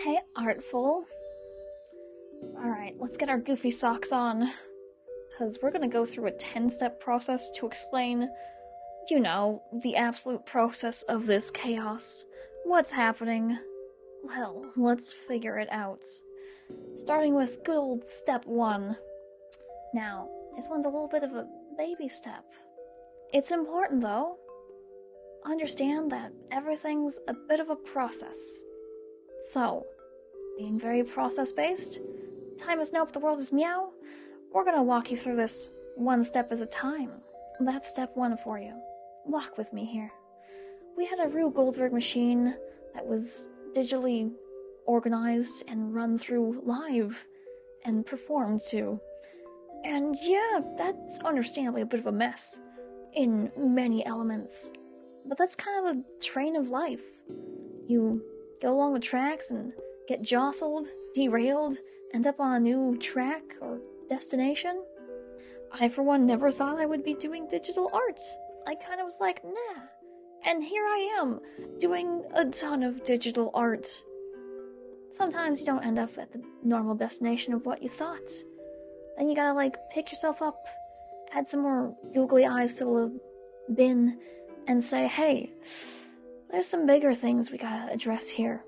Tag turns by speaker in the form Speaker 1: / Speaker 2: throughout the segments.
Speaker 1: Hey, Artful. Alright, let's get our goofy socks on. Because we're gonna go through a 10-step process to explain, you know, the absolute process of this chaos. What's happening? Well, let's figure it out. Starting with good old step 1. Now, this one's a little bit of a baby step. It's important, though. Understand that everything's a bit of a process. So, being very process-based, time is nope, the world is meow, we're gonna walk you through this one step at a time. That's step 1 for you. Walk with me here. We had a Rube Goldberg machine that was digitally organized and run through live and performed to. And yeah, that's understandably a bit of a mess in many elements. But that's kind of the train of life. You go along the tracks and get jostled, derailed, end up on a new track or destination. I, for one, never thought I would be doing digital art. I kind of was like, nah. And here I am, doing a ton of digital art. Sometimes you don't end up at the normal destination of what you thought. Then you gotta, pick yourself up, add some more googly eyes to the bin, and say, hey, there's some bigger things we gotta address here.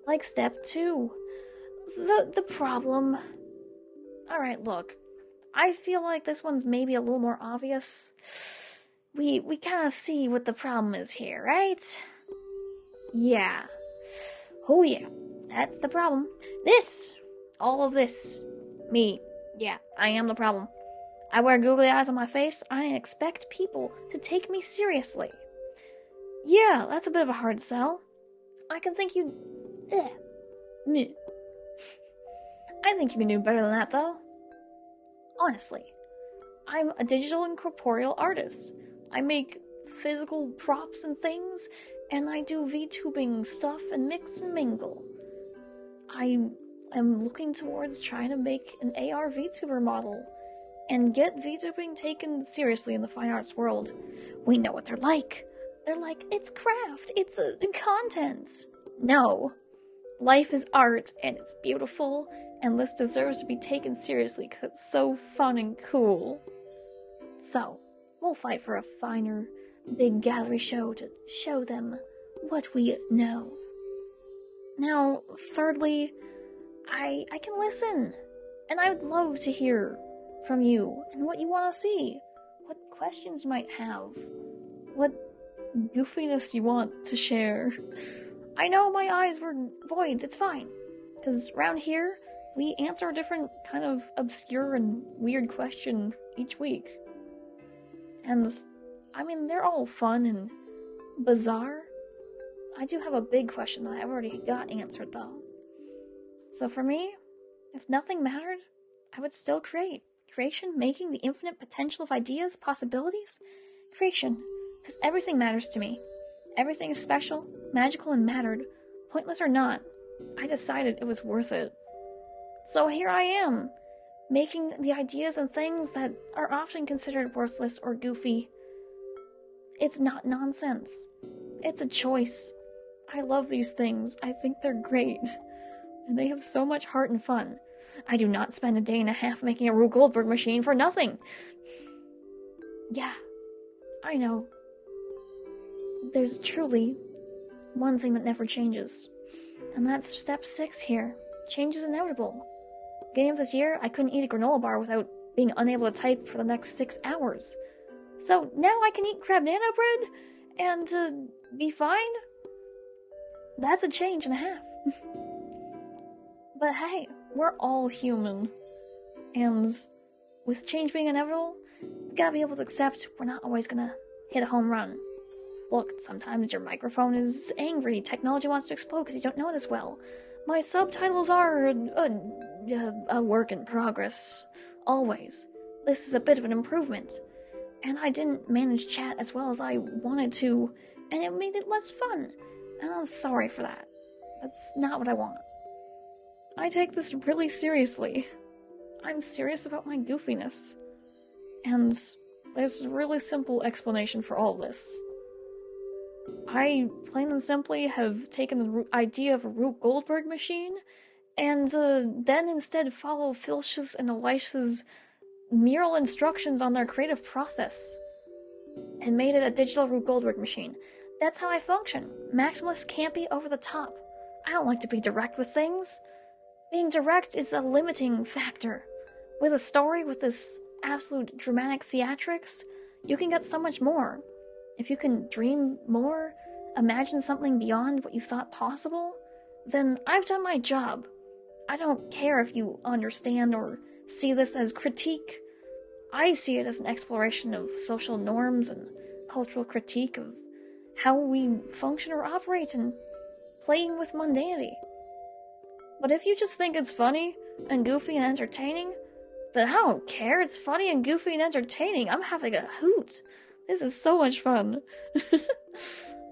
Speaker 1: Like step 2. The problem. Alright, look. I feel like this one's maybe a little more obvious. We kinda see what the problem is here, right? Yeah. Oh yeah. That's the problem. All of this. Me. Yeah, I am the problem. I wear googly eyes on my face, I expect people to take me seriously. Yeah, that's a bit of a hard sell. I can think you... Meh. I think you can do better than that, though. Honestly. I'm a digital and corporeal artist. I make physical props and things, and I do VTubing stuff and mix and mingle. I am looking towards trying to make an AR VTuber model and get VTubing taken seriously in the fine arts world. We know what they're like. They're like, it's craft, it's content. No. Life is art, and it's beautiful, and this deserves to be taken seriously because it's so fun and cool. So, we'll fight for a finer, big gallery show to show them what we know. Now, thirdly, I can listen, and I would love to hear from you and what you want to see, what questions you might have, what goofiness you want to share. I know my eyes were voids, it's fine, because around here, we answer a different kind of obscure and weird question each week. And, I mean, they're all fun and bizarre. I do have a big question that I already got answered, though. So for me, if nothing mattered, I would still create. Creation, making the infinite potential of ideas, possibilities. Creation, because everything matters to me. Everything is special, magical, and mattered. Pointless or not, I decided it was worth it. So here I am, making the ideas and things that are often considered worthless or goofy. It's not nonsense. It's a choice. I love these things. I think they're great. And they have so much heart and fun. I do not spend a day and a half making a Rube Goldberg machine for nothing. Yeah, I know. There's truly one thing that never changes. And that's step 6 here. Change is inevitable. Beginning of this year, I couldn't eat a granola bar without being unable to type for the next 6 hours. So now I can eat crab nana bread and be fine? That's a change and a half. But hey, we're all human. And with change being inevitable, we gotta be able to accept we're not always gonna hit a home run. Look, sometimes your microphone is angry, technology wants to explode because you don't know it as well. My subtitles are a work in progress. Always. This is a bit of an improvement. And I didn't manage chat as well as I wanted to, and it made it less fun. And I'm sorry for that. That's not what I want. I take this really seriously. I'm serious about my goofiness. And there's a really simple explanation for all this. I, plain and simply, have taken the idea of a Rube Goldberg machine, and then instead follow Filch's and Elisha's mural instructions on their creative process, and made it a digital Rube Goldberg machine. That's how I function. Maximalist can't be over the top. I don't like to be direct with things. Being direct is a limiting factor. With a story with this absolute dramatic theatrics, you can get so much more. If you can dream more, imagine something beyond what you thought possible, then I've done my job. I don't care if you understand or see this as critique. I see it as an exploration of social norms and cultural critique of how we function or operate and playing with mundanity. But if you just think it's funny and goofy and entertaining, then I don't care. It's funny and goofy and entertaining. I'm having a hoot. This is so much fun.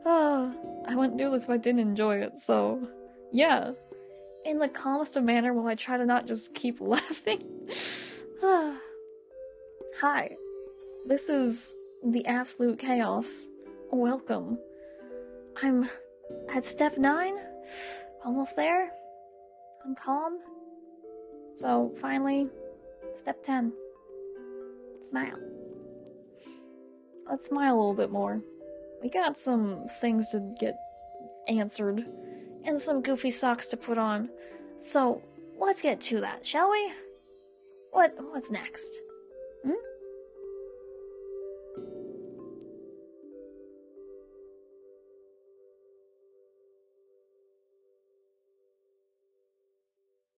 Speaker 1: I wouldn't do this if I didn't enjoy it, so yeah. In the calmest of manner while I try to not just keep laughing. Hi, this is the Absolute Chaos. Welcome. I'm at step 9. Almost there. I'm calm. So, finally, step 10. Smile. Let's smile a little bit more. We got some things to get answered, and some goofy socks to put on. So, let's get to that, shall we? What's next? Hmm?